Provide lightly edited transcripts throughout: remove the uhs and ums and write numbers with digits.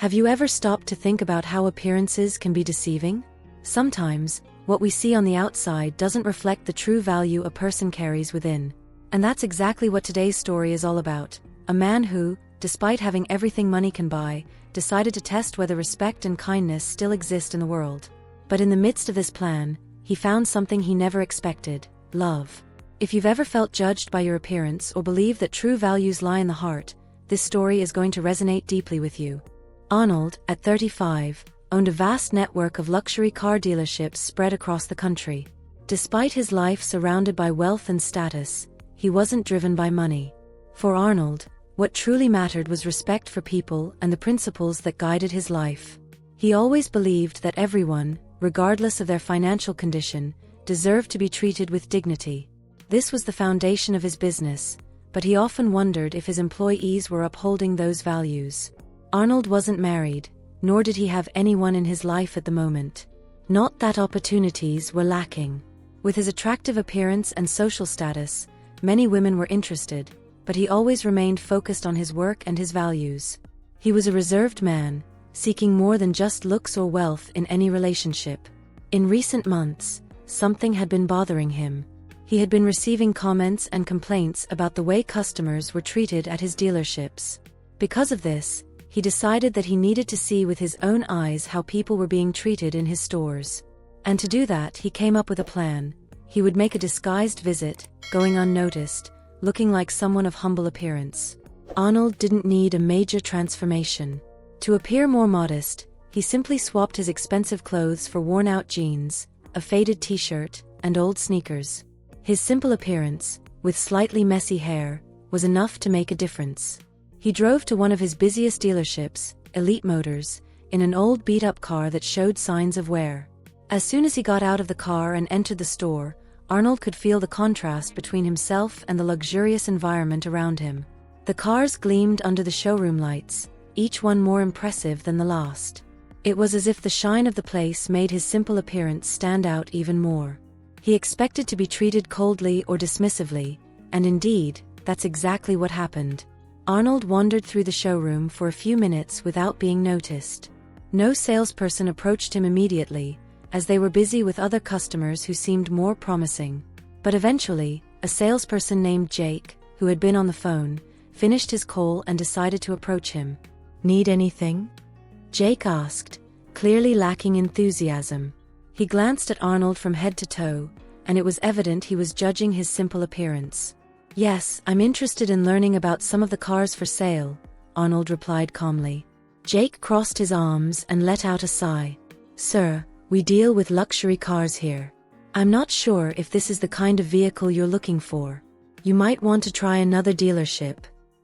Have you ever stopped to think about how appearances can be deceiving? Sometimes, what we see on the outside doesn't reflect the true value a person carries within. And that's exactly what today's story is all about. A man who, despite having everything money can buy, decided to test whether respect and kindness still exist in the world. But in the midst of this plan, he found something he never expected: love. If you've ever felt judged by your appearance or believe that true values lie in the heart, this story is going to resonate deeply with you. Arnold, at 35, owned a vast network of luxury car dealerships spread across the country. Despite his life surrounded by wealth and status, he wasn't driven by money. For Arnold, what truly mattered was respect for people and the principles that guided his life. He always believed that everyone, regardless of their financial condition, deserved to be treated with dignity. This was the foundation of his business, but he often wondered if his employees were upholding those values. Arnold wasn't married, nor did he have anyone in his life at the moment. Not that opportunities were lacking. With his attractive appearance and social status, many women were interested, but he always remained focused on his work and his values. He was a reserved man, seeking more than just looks or wealth in any relationship. In recent months, something had been bothering him. He had been receiving comments and complaints about the way customers were treated at his dealerships. Because of this, he decided that he needed to see with his own eyes how people were being treated in his stores. And to do that, he came up with a plan. He would make a disguised visit, going unnoticed, looking like someone of humble appearance. Arnold didn't need a major transformation. To appear more modest, he simply swapped his expensive clothes for worn-out jeans, a faded t-shirt, and old sneakers. His simple appearance, with slightly messy hair, was enough to make a difference. He drove to one of his busiest dealerships, Elite Motors, in an old beat-up car that showed signs of wear. As soon as he got out of the car and entered the store, Arnold could feel the contrast between himself and the luxurious environment around him. The cars gleamed under the showroom lights, each one more impressive than the last. It was as if the shine of the place made his simple appearance stand out even more. He expected to be treated coldly or dismissively, and indeed, that's exactly what happened. Arnold wandered through the showroom for a few minutes without being noticed. No salesperson approached him immediately, as they were busy with other customers who seemed more promising. But eventually, a salesperson named Jake, who had been on the phone, finished his call and decided to approach him. "Need anything?" Jake asked, clearly lacking enthusiasm. He glanced at Arnold from head to toe, and it was evident he was judging his simple appearance. "Yes, I'm interested in learning about some of the cars for sale," Arnold replied calmly. Jake crossed his arms and let out a sigh. "Sir, we deal with luxury cars here. I'm not sure if this is the kind of vehicle you're looking for. You might want to try another dealership."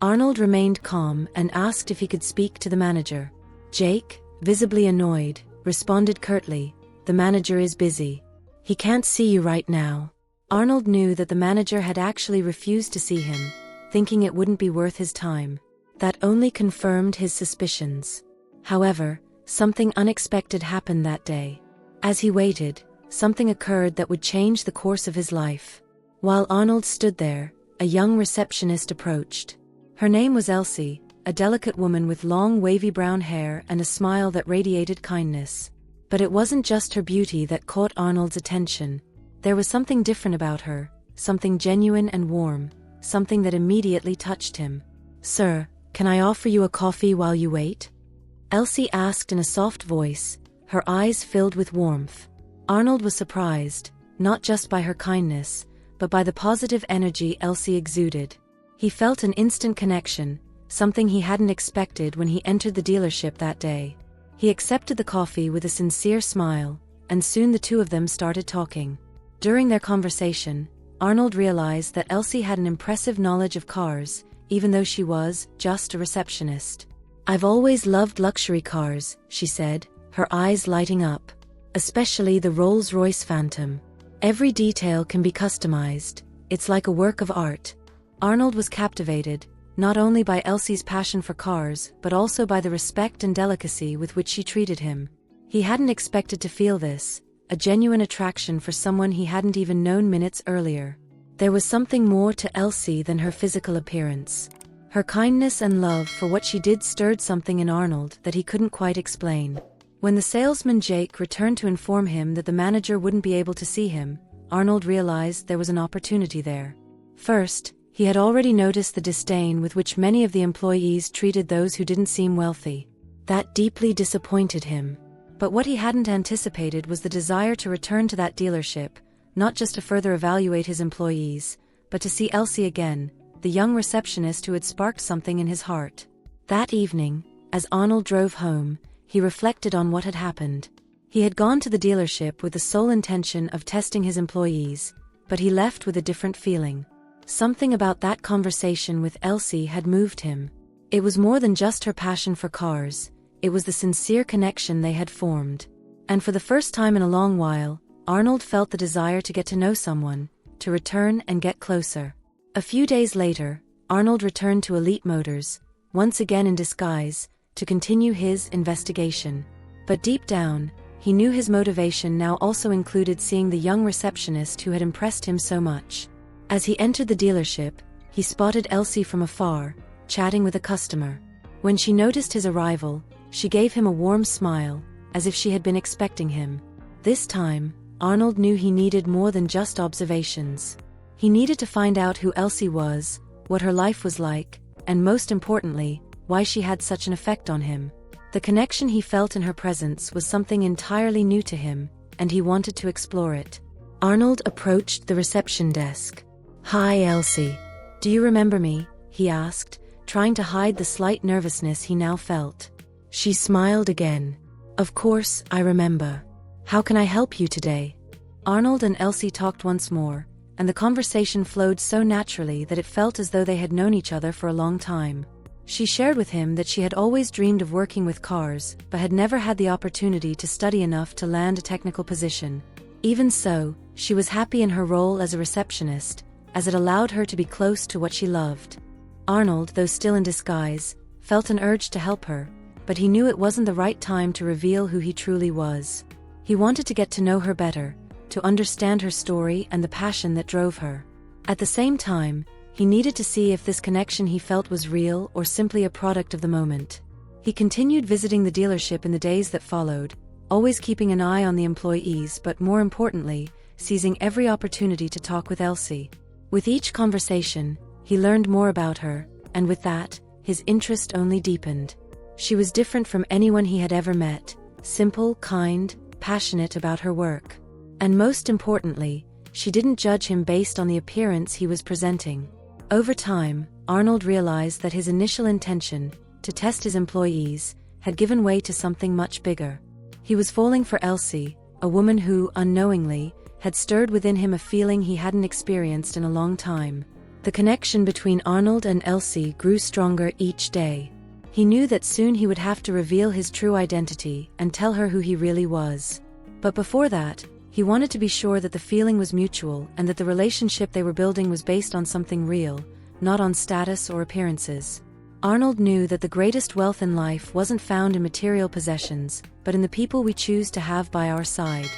Arnold remained calm and asked if he could speak to the manager. Jake, visibly annoyed, responded curtly, "The manager is busy. He can't see you right now." Arnold knew that the manager had actually refused to see him, thinking it wouldn't be worth his time. That only confirmed his suspicions. However, something unexpected happened that day. As he waited, something occurred that would change the course of his life. While Arnold stood there, a young receptionist approached. Her name was Elsie, a delicate woman with long wavy brown hair and a smile that radiated kindness. But it wasn't just her beauty that caught Arnold's attention. There was something different about her, something genuine and warm, something that immediately touched him. "Sir, can I offer you a coffee while you wait?" Elsie asked in a soft voice, her eyes filled with warmth. Arnold was surprised, not just by her kindness, but by the positive energy Elsie exuded. He felt an instant connection, something he hadn't expected when he entered the dealership that day. He accepted the coffee with a sincere smile, and soon the two of them started talking. During their conversation, Arnold realized that Elsie had an impressive knowledge of cars, even though she was just a receptionist. "I've always loved luxury cars," she said, her eyes lighting up. "Especially the Rolls-Royce Phantom. Every detail can be customized. It's like a work of art." Arnold was captivated, not only by Elsie's passion for cars, but also by the respect and delicacy with which she treated him. He hadn't expected to feel this, a genuine attraction for someone he hadn't even known minutes earlier. There was something more to Elsie than her physical appearance. Her kindness and love for what she did stirred something in Arnold that he couldn't quite explain. When the salesman Jake returned to inform him that the manager wouldn't be able to see him, Arnold realized there was an opportunity there. First, he had already noticed the disdain with which many of the employees treated those who didn't seem wealthy. That deeply disappointed him. But what he hadn't anticipated was the desire to return to that dealership, not just to further evaluate his employees, but to see Elsie again, the young receptionist who had sparked something in his heart. That evening, as Arnold drove home, he reflected on what had happened. He had gone to the dealership with the sole intention of testing his employees, but he left with a different feeling. Something about that conversation with Elsie had moved him. It was more than just her passion for cars, it was the sincere connection they had formed. And for the first time in a long while, Arnold felt the desire to get to know someone, to return and get closer. A few days later, Arnold returned to Elite Motors, once again in disguise, to continue his investigation. But deep down, he knew his motivation now also included seeing the young receptionist who had impressed him so much. As he entered the dealership, he spotted Elsie from afar, chatting with a customer. When she noticed his arrival, she gave him a warm smile, as if she had been expecting him. This time, Arnold knew he needed more than just observations. He needed to find out who Elsie was, what her life was like, and most importantly, why she had such an effect on him. The connection he felt in her presence was something entirely new to him, and he wanted to explore it. Arnold approached the reception desk. "Hi, Elsie. Do you remember me?" he asked, trying to hide the slight nervousness he now felt. She smiled again. "Of course, I remember. How can I help you today?" Arnold and Elsie talked once more, and the conversation flowed so naturally that it felt as though they had known each other for a long time. She shared with him that she had always dreamed of working with cars, but had never had the opportunity to study enough to land a technical position. Even so, she was happy in her role as a receptionist, as it allowed her to be close to what she loved. Arnold, though still in disguise, felt an urge to help her, but he knew it wasn't the right time to reveal who he truly was. He wanted to get to know her better, to understand her story and the passion that drove her. At the same time, he needed to see if this connection he felt was real or simply a product of the moment. He continued visiting the dealership in the days that followed, always keeping an eye on the employees but more importantly, seizing every opportunity to talk with Elsie. With each conversation, he learned more about her, and with that, his interest only deepened. She was different from anyone he had ever met, simple, kind, passionate about her work. And most importantly, she didn't judge him based on the appearance he was presenting. Over time, Arnold realized that his initial intention, to test his employees, had given way to something much bigger. He was falling for Elsie, a woman who, unknowingly, had stirred within him a feeling he hadn't experienced in a long time. The connection between Arnold and Elsie grew stronger each day. He knew that soon he would have to reveal his true identity and tell her who he really was. But before that, he wanted to be sure that the feeling was mutual and that the relationship they were building was based on something real, not on status or appearances. Arnold knew that the greatest wealth in life wasn't found in material possessions, but in the people we choose to have by our side.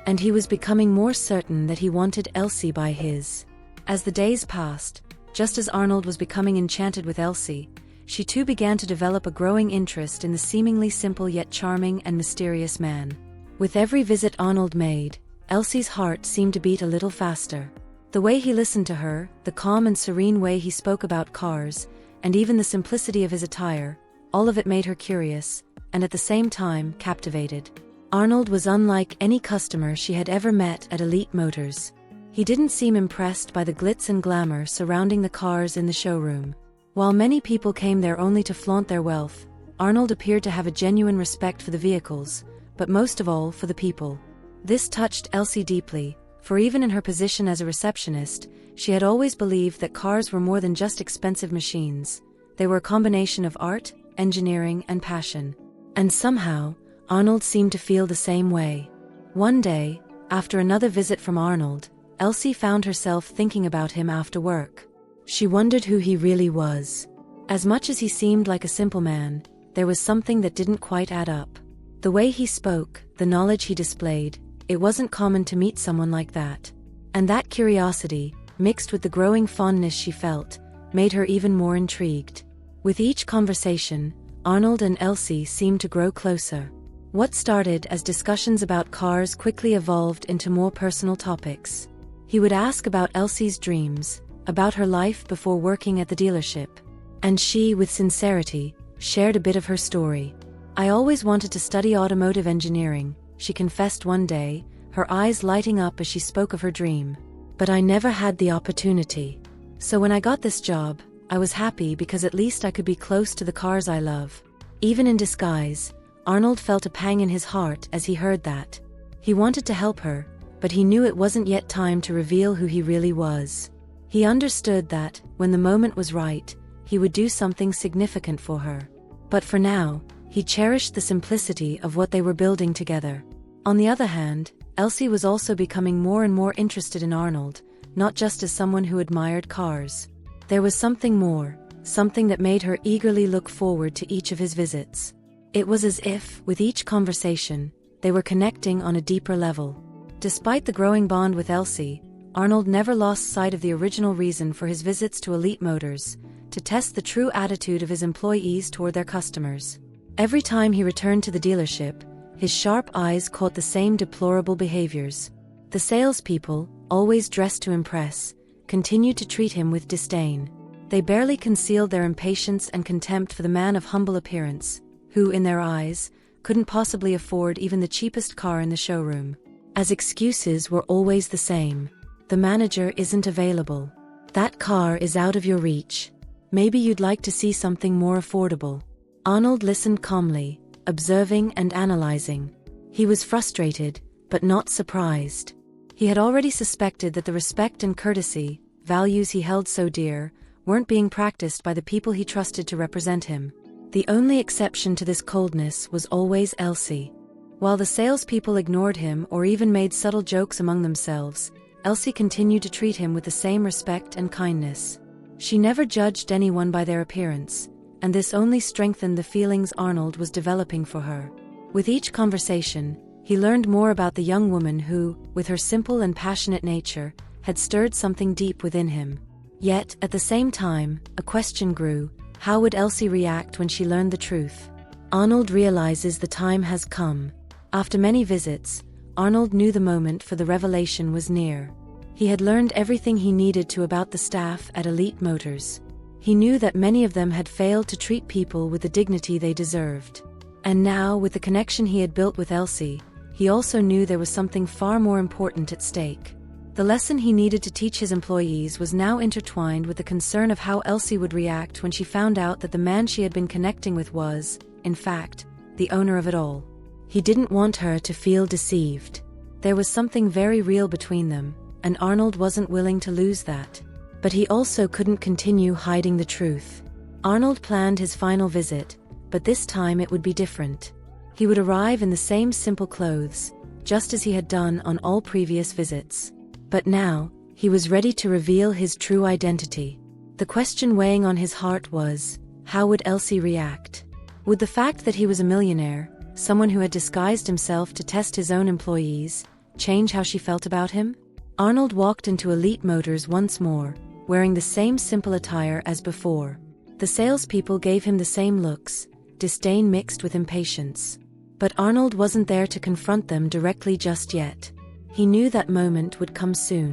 And he was becoming more certain that he wanted Elsie by his. As the days passed, just as Arnold was becoming enchanted with Elsie, she too began to develop a growing interest in the seemingly simple yet charming and mysterious man. With every visit Arnold made, Elsie's heart seemed to beat a little faster. The way he listened to her, the calm and serene way he spoke about cars, and even the simplicity of his attire, all of it made her curious, and at the same time, captivated. Arnold was unlike any customer she had ever met at Elite Motors. He didn't seem impressed by the glitz and glamour surrounding the cars in the showroom. While many people came there only to flaunt their wealth, Arnold appeared to have a genuine respect for the vehicles, but most of all for the people. This touched Elsie deeply, for even in her position as a receptionist, she had always believed that cars were more than just expensive machines. They were a combination of art, engineering, and passion. And somehow, Arnold seemed to feel the same way. One day, after another visit from Arnold, Elsie found herself thinking about him after work. She wondered who he really was. As much as he seemed like a simple man, there was something that didn't quite add up. The way he spoke, the knowledge he displayed, it wasn't common to meet someone like that. And that curiosity, mixed with the growing fondness she felt, made her even more intrigued. With each conversation, Arnold and Elsie seemed to grow closer. What started as discussions about cars quickly evolved into more personal topics. He would ask about Elsie's dreams, about her life before working at the dealership. And she, with sincerity, shared a bit of her story. "I always wanted to study automotive engineering," she confessed one day, her eyes lighting up as she spoke of her dream. "But I never had the opportunity. So when I got this job, I was happy because at least I could be close to the cars I love." Even in disguise, Arnold felt a pang in his heart as he heard that. He wanted to help her, but he knew it wasn't yet time to reveal who he really was. He understood that, when the moment was right, he would do something significant for her. But for now, he cherished the simplicity of what they were building together. On the other hand, Elsie was also becoming more and more interested in Arnold, not just as someone who admired cars. There was something more, something that made her eagerly look forward to each of his visits. It was as if, with each conversation, they were connecting on a deeper level. Despite the growing bond with Elsie, Arnold never lost sight of the original reason for his visits to Elite Motors, to test the true attitude of his employees toward their customers. Every time he returned to the dealership, his sharp eyes caught the same deplorable behaviors. The salespeople, always dressed to impress, continued to treat him with disdain. They barely concealed their impatience and contempt for the man of humble appearance, who, in their eyes, couldn't possibly afford even the cheapest car in the showroom. As excuses were always the same. "The manager isn't available. That car is out of your reach. Maybe you'd like to see something more affordable." Arnold listened calmly, observing and analyzing. He was frustrated, but not surprised. He had already suspected that the respect and courtesy, values he held so dear, weren't being practiced by the people he trusted to represent him. The only exception to this coldness was always Elsie. While the salespeople ignored him or even made subtle jokes among themselves, Elsie continued to treat him with the same respect and kindness. She never judged anyone by their appearance, and this only strengthened the feelings Arnold was developing for her. With each conversation, he learned more about the young woman who, with her simple and passionate nature, had stirred something deep within him. Yet, at the same time, a question grew: how would Elsie react when she learned the truth? Arnold realizes the time has come. After many visits, Arnold knew the moment for the revelation was near. He had learned everything he needed to about the staff at Elite Motors. He knew that many of them had failed to treat people with the dignity they deserved. And now, with the connection he had built with Elsie, he also knew there was something far more important at stake. The lesson he needed to teach his employees was now intertwined with the concern of how Elsie would react when she found out that the man she had been connecting with was, in fact, the owner of it all. He didn't want her to feel deceived. There was something very real between them, and Arnold wasn't willing to lose that. But he also couldn't continue hiding the truth. Arnold planned his final visit, but this time it would be different. He would arrive in the same simple clothes, just as he had done on all previous visits. But now, he was ready to reveal his true identity. The question weighing on his heart was, how would Elsie react? Would the fact that he was a millionaire, someone who had disguised himself to test his own employees, change how she felt about him? Arnold walked into Elite Motors once more, wearing the same simple attire as before. The salespeople gave him the same looks, disdain mixed with impatience. But Arnold wasn't there to confront them directly just yet. He knew that moment would come soon.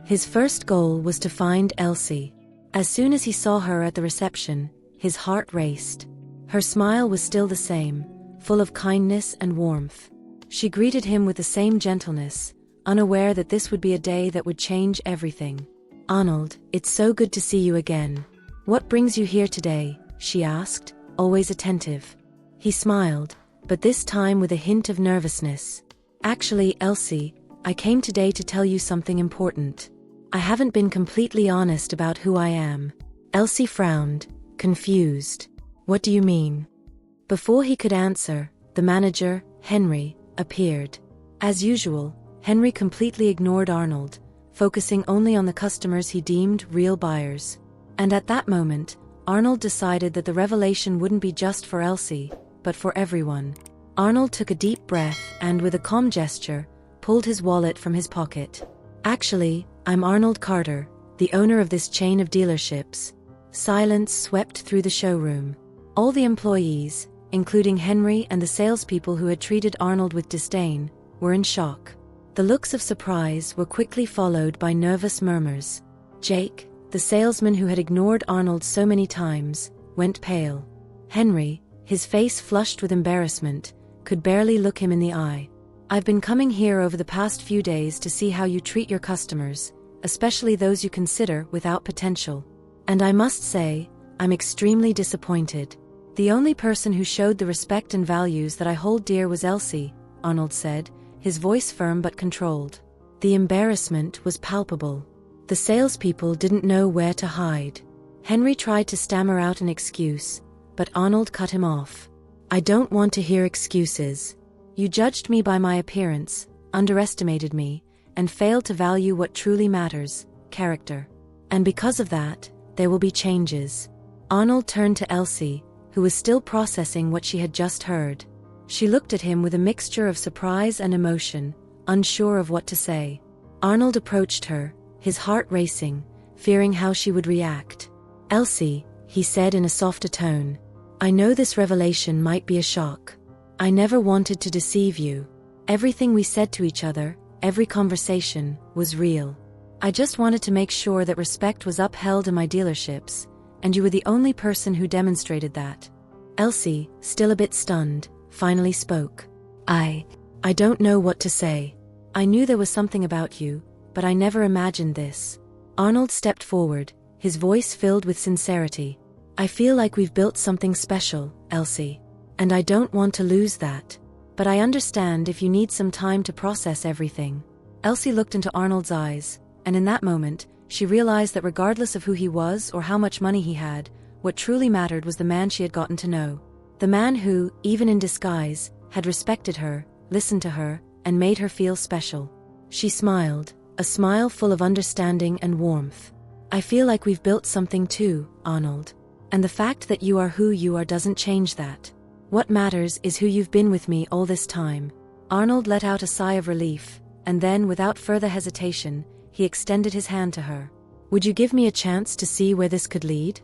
His first goal was to find Elsie. As soon as he saw her at the reception, his heart raced. Her smile was still the same, full of kindness and warmth. She greeted him with the same gentleness, unaware that this would be a day that would change everything. "Arnold, it's so good to see you again. What brings you here today?" she asked, always attentive. He smiled, but this time with a hint of nervousness. "Actually, Elsie, I came today to tell you something important. I haven't been completely honest about who I am." Elsie frowned, confused. "What do you mean?" Before he could answer, the manager, Henry, appeared. As usual, Henry completely ignored Arnold, focusing only on the customers he deemed real buyers. And at that moment, Arnold decided that the revelation wouldn't be just for Elsie, but for everyone. Arnold took a deep breath and, with a calm gesture, pulled his wallet from his pocket. "Actually, I'm Arnold Carter, the owner of this chain of dealerships. Silence swept through the showroom. All the employees, including Henry and the salespeople who had treated Arnold with disdain, were in shock. The looks of surprise were quickly followed by nervous murmurs. Jake, the salesman who had ignored Arnold so many times, went pale. Henry, his face flushed with embarrassment, could barely look him in the eye. "I've been coming here over the past few days to see how you treat your customers, especially those you consider without potential. And I must say, I'm extremely disappointed. The only person who showed the respect and values that I hold dear was Elsie," Arnold said, his voice firm but controlled. The embarrassment was palpable. The salespeople didn't know where to hide. Henry tried to stammer out an excuse, but Arnold cut him off. "I don't want to hear excuses. You judged me by my appearance, underestimated me, and failed to value what truly matters, character. And because of that, there will be changes." Arnold turned to Elsie, who was still processing what she had just heard. She looked at him with a mixture of surprise and emotion, unsure of what to say. Arnold approached her, his heart racing, fearing how she would react. "Elsie," he said in a softer tone, "I know this revelation might be a shock. I never wanted to deceive you. Everything we said to each other, every conversation, was real. I just wanted to make sure that respect was upheld in my dealerships, and you were the only person who demonstrated that." Elsie, still a bit stunned, finally spoke. I don't know what to say. I knew there was something about you, but I never imagined this." Arnold stepped forward, his voice filled with sincerity. "I feel like we've built something special, Elsie. And I don't want to lose that. But I understand if you need some time to process everything." Elsie looked into Arnold's eyes, and in that moment, she realized that regardless of who he was or how much money he had, what truly mattered was the man she had gotten to know. The man who, even in disguise, had respected her, listened to her, and made her feel special. She smiled, a smile full of understanding and warmth. "I feel like we've built something too, Arnold. And the fact that you are who you are doesn't change that. What matters is who you've been with me all this time." Arnold let out a sigh of relief, and then, without further hesitation, he extended his hand to her. "Would you give me a chance to see where this could lead?"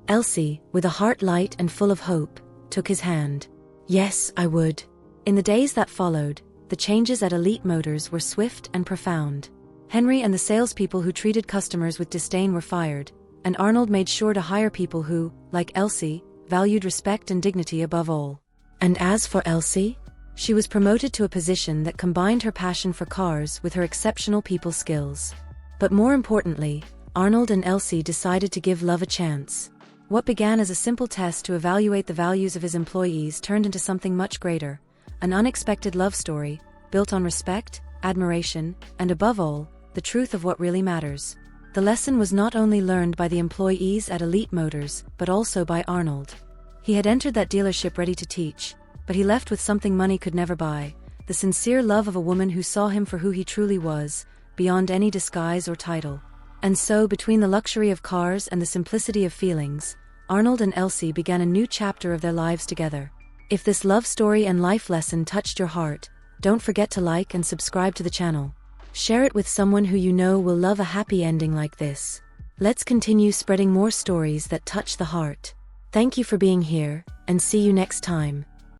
Elsie, with a heart light and full of hope, took his hand. "Yes, I would." In the days that followed, the changes at Elite Motors were swift and profound. Henry and the salespeople who treated customers with disdain were fired, and Arnold made sure to hire people who, like Elsie, valued respect and dignity above all. And as for Elsie, she was promoted to a position that combined her passion for cars with her exceptional people skills. But more importantly, Arnold and Elsie decided to give love a chance. What began as a simple test to evaluate the values of his employees turned into something much greater, an unexpected love story, built on respect, admiration, and above all, the truth of what really matters. The lesson was not only learned by the employees at Elite Motors, but also by Arnold. He had entered that dealership ready to teach, but he left with something money could never buy, the sincere love of a woman who saw him for who he truly was, beyond any disguise or title. And so, between the luxury of cars and the simplicity of feelings, Arnold and Elsie began a new chapter of their lives together. If this love story and life lesson touched your heart, don't forget to like and subscribe to the channel. Share it with someone who you know will love a happy ending like this. Let's continue spreading more stories that touch the heart. Thank you for being here, and see you next time.